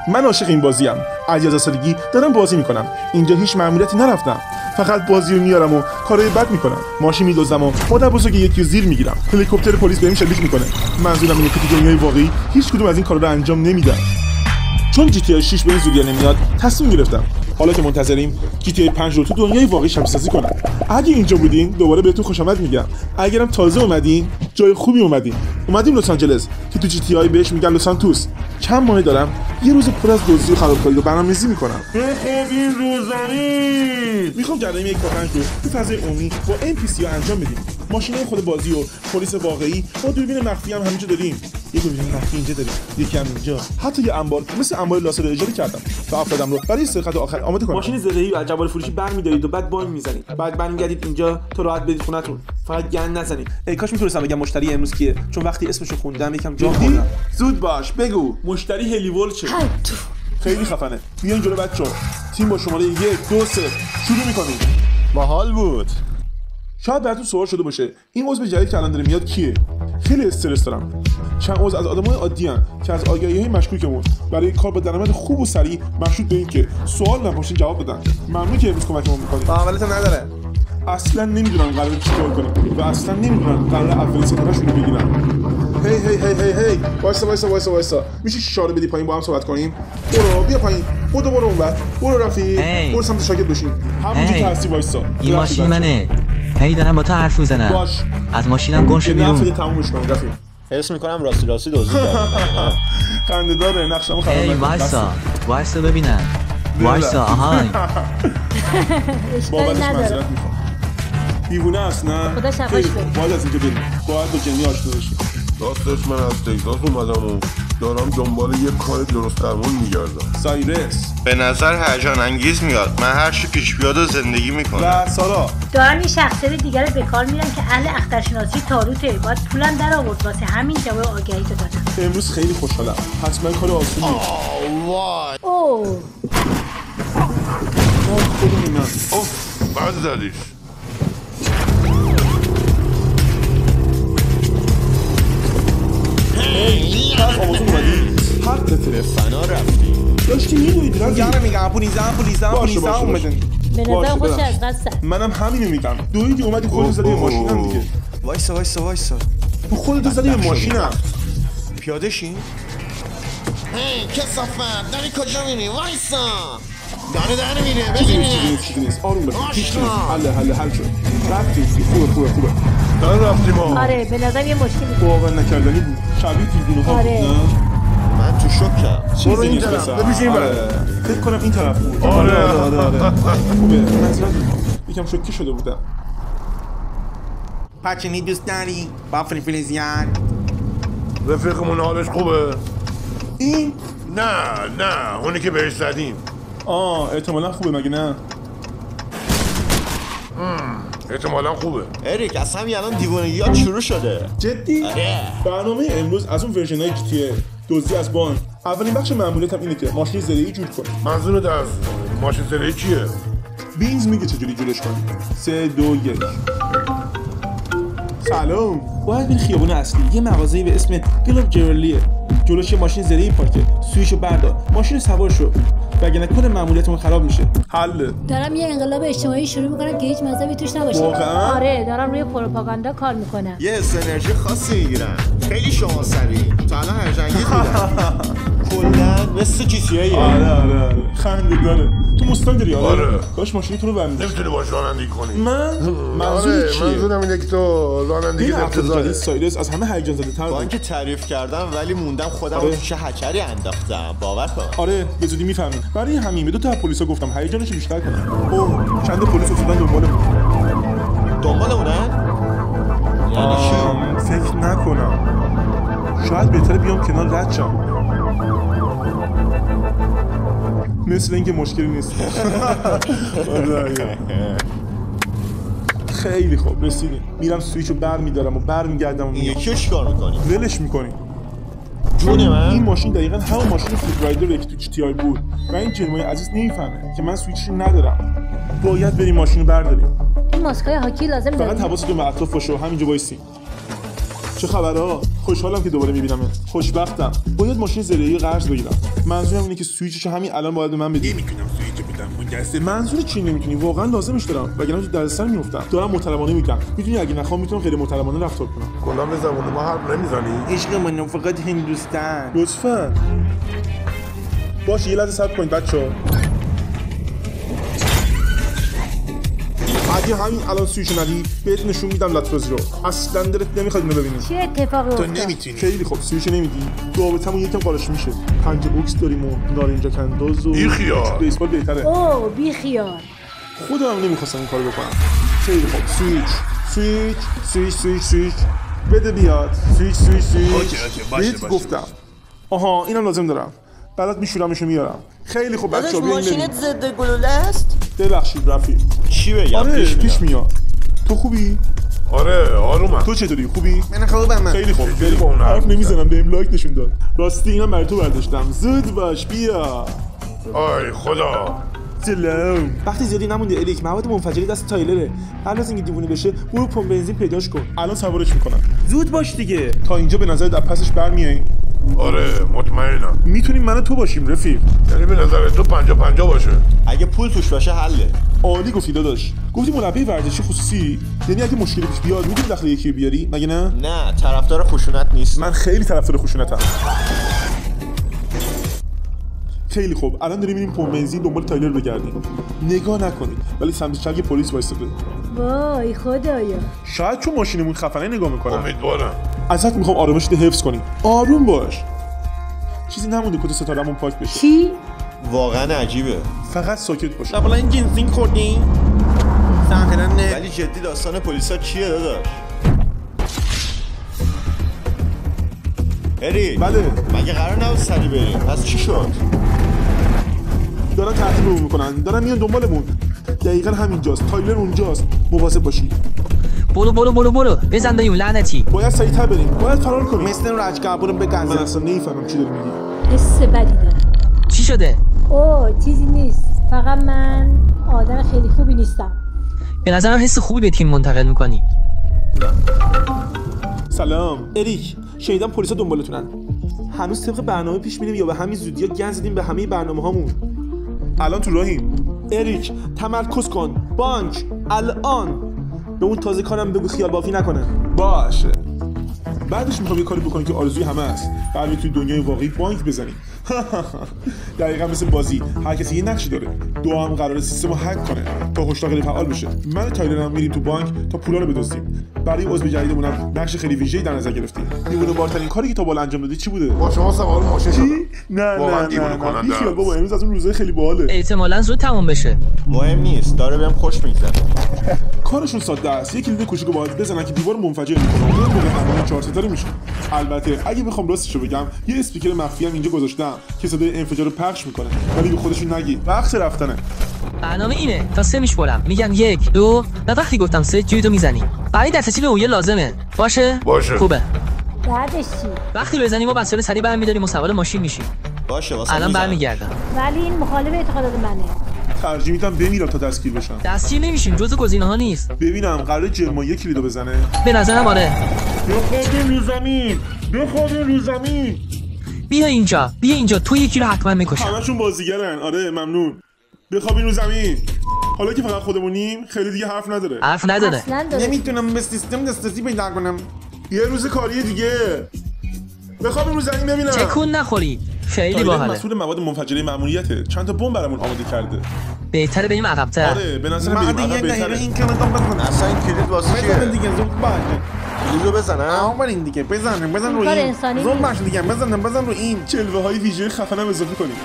من عاشق این بازیم. از 11 سالگی دارم بازی میکنم. اینجا هیچ مأموریتی نرفتم. فقط بازی رو میارم و کارهای بد میکنم. ماشین میدزدم و مادر بزرگ یکی رو زیر میگیرم. هلیکوپتر پلیس بهم شلیک میکنه. منظورم اینه که تو دنیای واقعی هیچ کدوم از این کارا رو انجام نمیدم. چون GTA 6 به این زودی نمیاد، تصمیم گرفتم حالا که منتظریم GTA 5 رو تو دنیای واقعی شبیه سازی کنم. اگه اینجا بودین دوباره بهتون خوش آمد میگم. اگرم تازه اومدین جای خوبی اومدیم لس آنجلس که تو GTA بهش میگن لس سانتوس. چند ماه دارم یه روز پر از دزدی و خرابکاری رو برنامه‌ریزی میکنم. این روزنی میخوام جرایم یک پاکنج رو تو فضای عمومی با NPC ها انجام بدیم. ماشینای خود بازی و پلیس واقعی با دوربین مخفی هم همینجا داریم. یه دوربین مخفی اینجا داریم، یکی هم اینجا. حتی یه انبار مثل انبار لاسر رو اجاره کردم تا افرادم رو برای سرقت آخر آماده کنم. ماشین زرهی و جوال فروشی برمی‌دارید و بعد بانگ میزنید. بعد برمیگردید اینجا تا راحت برید خونتون. فقط گند نزنید. ای کاش میتونستم بگم مشتری امروز کیه، چون وقتی اسمشو خوندم یکم جا خوردم. زود باش بگو. مشتری هلیول چه؟ خیلی خفنه. بیاین جلو بچه‌ها. تیم با شماره 1 2 3 شروع می‌کنیم. باحال بود. شاید براتون سوال شده باشه این عضو جدید که الان داره میاد کیه؟ خیلی استرس دارم. چند عضو از آدمای عادی ان که از آگهی‌های مشکوکمون برای کار با درآمد خوب و سریع مشروط به این که سوال نپرسین جواب بدن. ممنون که امروز کمکمون می‌کنید. عملت نداره. اصلا نمیدونم قراره چیکار کنم و اصلا نمیدونم قراره اولین ستاره‌شون رو بگیرم. هی وایسا میشه شاره بدی پایین با هم صحبت کنیم؟ برو بیا پایین. برو اونور. برو رفیق. برو سمت شاگرد بشین. همونجا که هستی وایسا. این ماشین منه. هی دارم با تو حرف میزنم. باش. از ماشینم گم شو بیرون. نفع تمومش کن رفیق. حس میکنم راستی دزدی کردم. خنده داره نقشمو خراب هی وایسا ببینم. وایسا آهای. بابتش معذرت میخوام. دیوونه است نه؟ خدا شفاش بده. باید از اینجا بریم. باید با جنی آشنا بشیم. راستش من از تگزاس اومدم و دارم دنبال یه کار درست درمون میگردم. سایرس به نظر هیجان انگیز میاد. من هر چی پیش بیاد و زندگی میکنم. و سارا دارم یه شخصیت دیگر رو به کار میرم که اهل اخترشناسی تاروته. باید پولم در آورد واسه همین جواب آگهی تو دادم. امروز خیلی خوشحالم. حتما کار آسونی. اوه بعد زدیش. طرف آمازون اومدی؟ حقته. فنا رفتی. داشتی میدونید یارو میگم پولیزا اومدن. به نظر خوش از قصه. منم همینو میگم. دویدی اومدی خودت زدی به ماشینم دیگه. وایسا. تو خودت زدی به ماشینم. پیاده شین. کثافت داری کجا میری؟ وایسا. داره میره. چیزی نیست. آروم باش. هیچ نیست. حل شد. رفتیم. خوبه. دارم رفتیم ها. آره به نظر یه مشکلی باور نکردنی بود. شبیه دیوونه ها بود نه؟ من تو شوکم. برو این طرف. ببین فکر کنم این طرف بود. آره. خوبه. مثلا یکم شوکه شده بودم. پچینی دوست داری؟ با فلیزیان. رفیقمون حالش خوبه؟ این؟ نه اونی که بهش زدیم. احتمالا خوبه مگه نه؟ احتمالا خوبه. اریک از همین الان دیوونگیات شروع شده. جدی؟ برنامه امروز از اون ورژنای GTA دزدی از بانک. اولین بخش مأموریتم اینه که ماشین زره‌ای جور کنم. منظورت از ماشین زره‌ای چیه؟ بینز میگه چجوری جورش کنیم. 3 2 1 سلام. باید بری خیابون اصلی. یه مغازه‌ای به اسم گلوب جرلیه. جلوش یه ماشین زره‌ای پارکه. سویشو بردار. ماشین سوار شو. وگرنه کل مأموریتمون خراب میشه. حل. دارم یه انقلاب اجتماعی شروع میکنم که هیچ مذهبی توش نباشه. واقعا؟ آره دارم روی پروپاگاندا کار میکنم. یه انرژی خاصی میگیرن. خیلی شما سری. تا الان هر جنگی بودن. کلا مثل GTA. آره خنده داره. تو مستنگ داری آره. کاش ماشینتون رو بندازی. نمیتونی باش رانندگی کنی. منظور چیه؟ منظورم اینه که تو رانندگی افتضاحه. سایرس از همه هیجان زده تر. با اینکه تعریف کردم ولی موندم خودم رو چه هکری انداختم. باور کن. آره به زودی میفهمی. برای همین به 2 تا پلیسا گفتم هیجانش بیشتر کنن. اوه چند پلیس افتادن دنبالمونن؟ یعنی چی؟ فکر نکنم. شاید بهتره بیام کنار رد شم. مثل اینکه مشکلی نیست. خیلی خوب رسیدیم. میرم سویچو برمیدارم و برمیگردم. این یکی رو چیکار میکنی؟ ولش میکنی. جون من؟ این ماشین دقیقاً همون ماشین فوت رایدره که تو GTA بود و این جرمای عزیز نمیفهمه که من سویچش ندارم. باید بریم ماشین رو برداریم. این ماسکای هاکی لازم داریم. فقط حواستون به اطراف باشه و همینجا وایسین. چه خبرها؟ خوشحالم که دوباره میبینم. خوشبختم. باید ماشین زرهی قرض بگیرم. منظورم اینه که سوئیچشو همین الان باید به من بدی. نمیتونم سوئیچ بدم مجسم. منظور چی نمیتونی؟ واقعا لازمش دارم. وگرنه تو دردسر میافتم. دارم محترمانه میگم. میدونی اگه نخوام میتونم غیر محترمانه رفتار کنم. کلا به زبون ما حرف نمیزنی؟ عشق من فقط هندوستان. لطفاً. باشه یه لحظه صبر کنید بچه‌ها. اگه همین الان سویشو ندی بهت نشون میدم لطفاز رو. اصلا دلت نمیخواد اینو ببینی. چه اتفاقی تو افتاد؟ نمیتونی. خیلی خوب سویشو نمیدی. رابطمون یکم قارش میشه. پنجه بوکس داریم و نارنجا کنداز و بی خیال. بیسبال بهتره. اوه بی خیال. خودم نمیخواستم این کارو بکنم. خیلی خوب سویچ بده بیاد. سویچ اوکی، باشه. بهت گفتم. آها اینم لازم دارم. بعدت میشورمشو میارم. خیلی خوب بچه‌ها بیاین ماشینت ضد گلوله است؟ ببخشید رفیق. چی بگم؟ آره پیش میاد. تو خوبی؟ آره آرومم. تو چطوری؟ خوبی؟ من خوبم. خیلی خوب. خیلی با اون حرف نمیزنم بهم لایک نشون داد. راستی اینم برای تو برداشتم. زود باش بیا. آی خدا. سلام. وقتی زیادی نمونده الیک، مواد منفجری دست تایلره. قبل از اینکه دیوونه بشه برو پمپ بنزین پیداش کن. الان سوارش میکنم. زود باش دیگه. تا اینجا به نظر در پسش برمیای؟ آره مطمئنم. میتونیم من و تو باشیم رفیق. یعنی به نظر تو 50-50 باشه. اگه پول توش باشه حله. عالی گفتی داداش. گفتی مربی ورزشی خصوصی، یعنی اگه مشکلی پیش بیاد میتونی داخل یکی رو بیاری مگه نه؟ نه طرفدار خشونت نیست. من خیلی طرفدار خشونتم. خیلی خوب الان داریم میریم پمپ بنزین دنبال تایلر بگردیم. نگاه نکنید ولی سمت چپ یه پلیس وایساده. وای خدایا. شاید چون ماشینمون خفنه نگاه میکنن. امیدوارم. ازت میخوام آرامشت حفظ کنی. آروم باش. چیزی نمونده کت ستارمون پاک بشه. چی؟ واقعا عجیبه. فقط ساکت باش. قبلا این جنسین خوردی؟ ظاهرا نه. ولی جدی داستان پلیسا چیه داداش؟ اریک بله مگه قرار نبود سری بریم؟ پس چی شد؟ دارن تعقیبمون میکنن. دارن میان دنبالمون. دقیقاً همینجاست. تایلر اونجاست. مواظب باشی. برو بزن بریم لعنتی. باید سریعتر بریم. باید فرار کنیم. مثل رجکا برو بگن. من اصلا نمیفهمم چی داری میگی. حس بدی دارم. چی شده؟ اوه چیزی نیست. فقط من آدم خیلی خوبی نیستم. به نظرم حس خوبی به تیم منتقل میکنی. سلام. اریک شنیدم پلیسا دنبالتونن. هنوز طبق برنامه پیش میریم یا به همین زودیا گند زدیم به همه برنامه‌هامون؟ الان تو راهیم. اریک تمرکز کن. بانک الان. به اون تازه کارم بگو خیال بافی نکنه. باشه. بعدش میخوام یه کاری بکنی که آرزوی همه است. بعد توی دنیای واقعی بانک بزنیم. دقیقاً مثل بازی. هر کسی یه نقشی داره. دو هم قراره سیستمو هک کنه تا هشدار خیلی فعال بشه. من و تایلر هم میریم تو بانک تا پولا رو بدزدیم. برای عضو جدیدمون هم نقش خیلی ویژه‌ای در نظر گرفتیم. دیوونه بارترین کاری که تا بالا انجام دادی چی بوده؟ با شما سوار ماشین شدم. نه دیوونه کننده خیال است. بابا امروز از اون روزای خیلی باحاله. احتمالاً زود تمام بشه. مهم نیست داره بهم خوش میگذره. کارشون ساده است. یه کلید کوچیکو باید بزنن که دیوار منفجر میکنه. اون موقع همون 4 ستاره میشه. البته اگه بخوام راستشو بگم یه اسپیکر مخفی هم اینجا گذاشتم که صدای انفجار رو پخش میکنه. ولی به خودشون نگی. وقت رفتنه. برنامه اینه تا 3 میشمرم میگم 1 2 و وقتی گفتم 3 جیتو میزنی. برای دسترسی به اویه لازمه. باشه؟ خوبه. بعدش چی؟ وقتی بزنی ما بسیار سریع برمی‌داریم و سوار ماشین میشیم. باشه واسه الان برمیگردم. ولی این مخالف اعتقادات منه. ترجیح میدم بمیرم تا دستگیر بشم. دستگیر نمیشیم جزو گزینه‌ها نیست. ببینم قراره جرمایی کلیدو بزنه. به نظرم آره. بخوابین رو زمین. بیا اینجا تو یکی رو حتما میکشم. همشون بازیگرن. آره ممنون. بخوابین رو زمین. حالا که فقط خودمونیم خیلی دیگه حرف نداره. اصلا داره. نمیتونم به سیستم دسترسی پیدا کنم. یه روز کاری دیگه. بخوابین رو زمین ببینم. چکون نخوری. خیلی تایلر باحاله. مسئول مواد منفجره ماموریته. چند تا بمب برامون آماده کرده. بهتره بریم عقب‌تر. آره به نظر بریم عقب بهتره. این کلمه بزن. اصلا این کلید واسه بزن چیه؟ دیگه زود باشه. کلیدو بزنم؟ آفرین دیگه بزن رو کار این. انسانی زود نیست. باشه دیگه بزن رو این. جلوه های ویژه خفنم اضافه کنیم.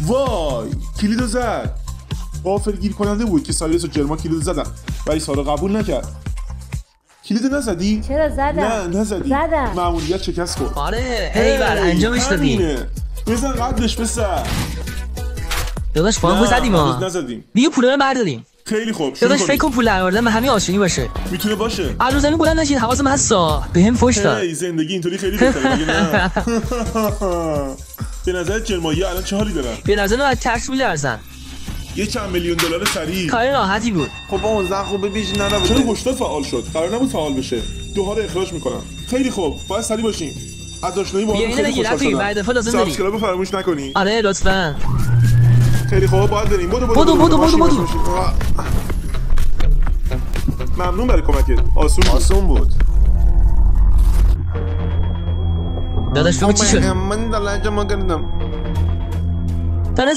وای کلیدو زد. غافلگیر کننده بود که سایرس و جرما کلیدو زدن ولی سارا قبول نکرد. کلیدو نزدی؟ چرا زدم؟ نه نزدی. زدم. ماموریت شکست خورد. آره هیبر انجامش دادی. همینه. بزن قدش پسر. داداش فانگو زدیم ها. هنوز نزدیم. دیگه پولا رو برداریم. خیلی خوب. شروع داداش کنیم. فکر کن پول درآوردن به همین آسونی باشه. میتونه باشه. هر زمین بلند نشید حواسم هستا. بهم فوش داد. هی زندگی اینطوری خیلی بهتره مگه نه؟ به نظر جرمایی الان چه حالی دارن؟ به نظر من ترس میلرزن. $1 میلیون سریع. کار راحتی بود. خب با اون زن خوب بیش نبود. چرا هشدار فعال شد؟ قرار نبود فعال بشه. دوها رو اخراج میکنم. خیلی خوب، باید سریع باشیم. از آشنایی با هم خیلی خوشحال شدم. بعد دفعه لازم داری. سابسکرایب فراموش نکنی. آره لطفاً. خیلی خوب، باید بریم. بدو. ممنون برای کمکت. آسون بود. داداش تو چی شد؟ من دلنجم ما کردم. داره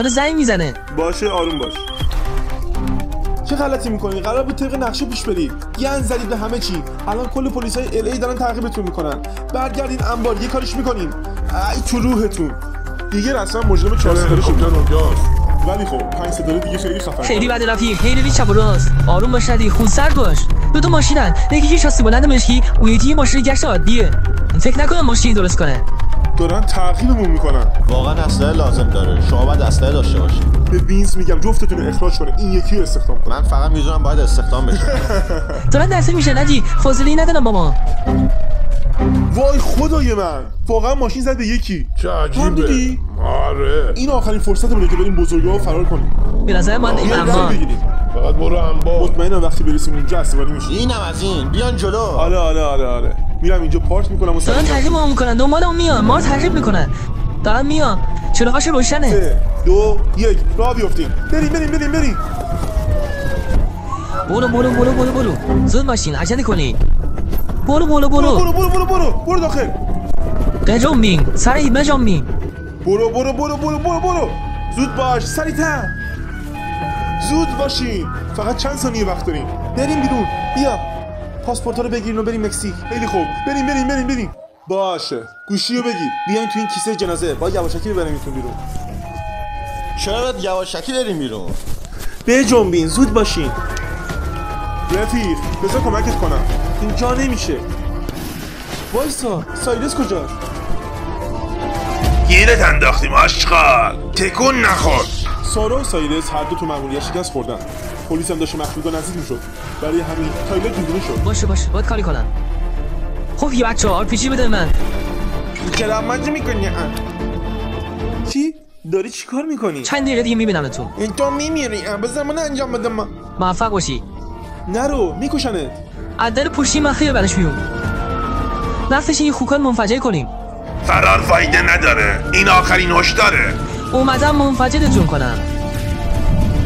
زنگ میزنه. باشه آروم باش. چه غلطی میکنی؟ قرار بود طبق نقشه پیش برید. گند زدید به همه چی. الان کل پلیسای ال ای دارن تعقیبتون میکنن. برگردین انبار یه کاریش میکنیم. ای تو روحتون. دیگه رسما مجرم 4 ستاره شد. ولی خب 5 ستاره دیگه خیلی خفن. خیلی بده رفیق. خیلی چپ و راست. آروم باش ندی. خونسرد باش. دو ماشینن. یکی شاسی بلند مشکی، اون یکی ماشین گشت عادیه. فکر نکنم ماشین درست کنه. دارن تعقیبمون میکنن. واقعا اسلحه لازم داره. شما باید اسلحه داشته باشید. به وینس میگم جفتتون رو اخراج کنه. این یکی رو استخدام کنه. من فقط میدونم باید استخدام بشه. دارن دسته میشه نجی. فاصله ندارم با ما. وای خدای من. واقعا ماشین زد به یکی. چه عجیبه. دیدی؟ آره. این آخرین فرصت بوده که بریم بزرگراه فرار کنیم. به نظر من این اما فقط برو انبار. مطمئنم وقتی برسیم اونجا عصبانی میشیم. اینم از این. بیان جلو. آره. میرم اینجا پارک میکنم و دارن تعقیبمون میکنن. دنبالمون میان. ما رو تعقیب میکنن. دارن میان. چراغاش روشنه. 3 2 1 راه بیافتیم. بریم. برو. زود ماشین عجله کنی. برو داخل. بجنبین. سریع بجنبین. برو. زود باش. سریعتر. زود باشین. فقط چند ثانیه وقت داریم. بریم بیرون. بیا. پاسپورت رو بگیرین و بریم مکزیک. خیلی خوب. بریم. باشه. گوشی رو بگیر. بیاین تو این کیسه جنازه. با یواشکی ببریمتون بیرون. چرا باید یواشکی بریم بیرون؟ بجنبین. زود باشین. رفیق بذار کمکت کنم. اینجا نمیشه. وایسا. سایرس کجاست؟ گیرت انداختیم آشغال. تکون نخور. سارا و سایرس هر دو تو ماموریت شکست خوردن. پلیس هم داشت مخلوقا نزدیک میشد. برای همین تایلر دیوونه شد. باشه باید کاری کنم. خب یه بچه‌ها RPG بده من. چرا ماجی میکنی؟ چی؟ داری چی کار میکنی؟ چند دقیقه دیگه میبینم تو. این تو میمیری. بذار من انجام بدم. موفق باشی. نرو میکشنت. از در پشتی مخفی ببرش بیرون. وقتش این خوکان منفجر کنیم. فرار فایده نداره. این آخرین هشداره. اومدم منفجرتون کنم.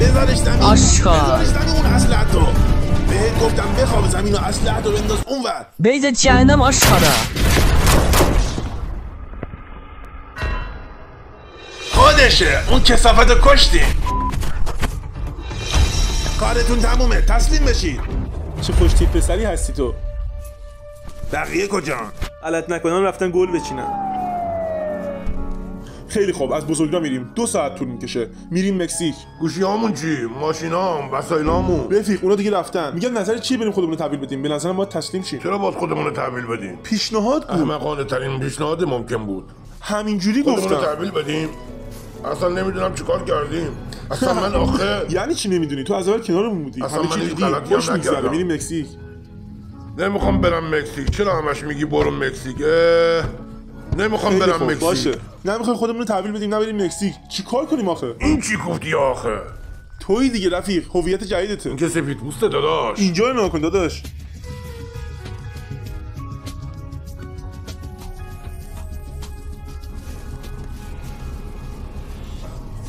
بذارش زمین. آشغال. بذارش زمین اون اسلحه‌تو. بهت گفتم بخواب زمین و اسلحه‌تو بنداز اونور. بیت جهنم آشغالا. خودشه. اون کثافت رو کشتیم. کارتون تمومه. تسلیم بشید. چه خوش تیپ پسری هستی تو. بقیه کجان؟ غلط نکنم رفتن گل بچینن. خیلی خوب از بزرگراه میریم. 2 ساعت طول میکشه. میریم مکزیک. گوشیامون چی؟ ماشینام، وسایلامون. رفیق اونا دیگه رفتن. میگن نظر چی بریم خودمون رو تحویل بدیم؟ به نظرم باید تسلیم شیم. چرا باید خودمون رو تحویل بدیم؟ پیشنهاد بود. احمقانه ترین پیشنهاد ممکن بود. همینجوری خودمون رو گفتم. تحویل بدیم؟ اصلا نمیدونم چیکار کردیم. اصلا من آخه یعنی چی نمیدونی؟ تو از اول کنارمون بودی. اصلا همه من چی هیچ دیدی. غلطی هم خوش میگذره. نکردم. میریم مکزیک. نمیخوام برم مکزیک. چرا همش میگی برو مکزیک؟ نمیخوام برم مکزیک. باشه. نمیخوای خودمون رو تحویل بدیم نبریم مکزیک. چیکار کنیم آخه؟ این چی گفتی آخه؟ تویی دیگه رفیق. هویت جدیدته. این که سفید پوسته داداش. اینجا رو نگاه کن داداش.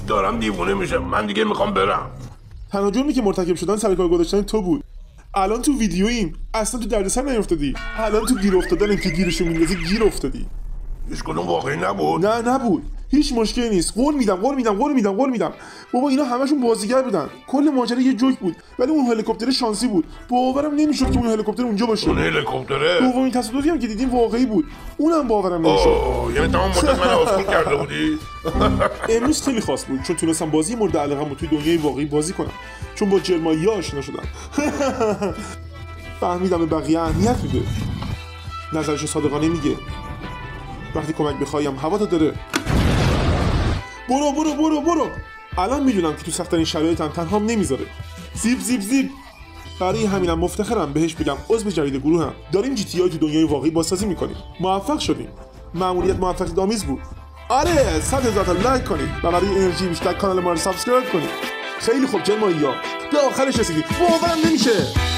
دارم دیوونه میشم. من دیگه میخوام برم. تنها جرمی که مرتکب شدن سر کار گذاشتن تو بود. الان تو ویدیوییم. اصلا تو دردسر نیافتادی. الان تو گیر افتادن که گیرشو میندازی گیر افتادی. هیچ کدوم واقعی نبود. نه نبود. هیچ مشکلی نیست. قول میدم. بابا اینا همشون بازیگر بودن. کل ماجرا یه جوک بود. ولی اون هلیکوپتر شانسی بود. باورم نمیشد که اون هلیکوپتر اونجا باشه. اون هلیکوپتره. دومین تصادفی هم که دیدیم واقعی بود. اونم باورم نمیشد. یعنی تمام مدت من اسکول کرده بودی؟ امروز خیلی خاص بود چون تونستم بازی مورد علاقه‌مو توی دنیای واقعی بازی کنم. چون با جرمایی آشنا شدم. فهمیدم به بقیه اهمیت میده. نظرش صادقانه میگه. وقتی کمک بخوایم هوا داره. برو. الان میدونم که تو سخت‌ترین شرایطم تنهام نمیذاره. زیب. برای همینم مفتخرم بهش بگم عضو جدید گروهم. داریم GTA تو دنیای واقعی بازسازی میکنیم. موفق شدیم. مأموریت موفقیت‌آمیز بود. آره 100,000 تا لایک کنید و برای انرژی بیشتر کانال ما رو سابسکرایب کنید. خیلی خوب جن ماریا، به آخرش رسیدی. باورم نمیشه.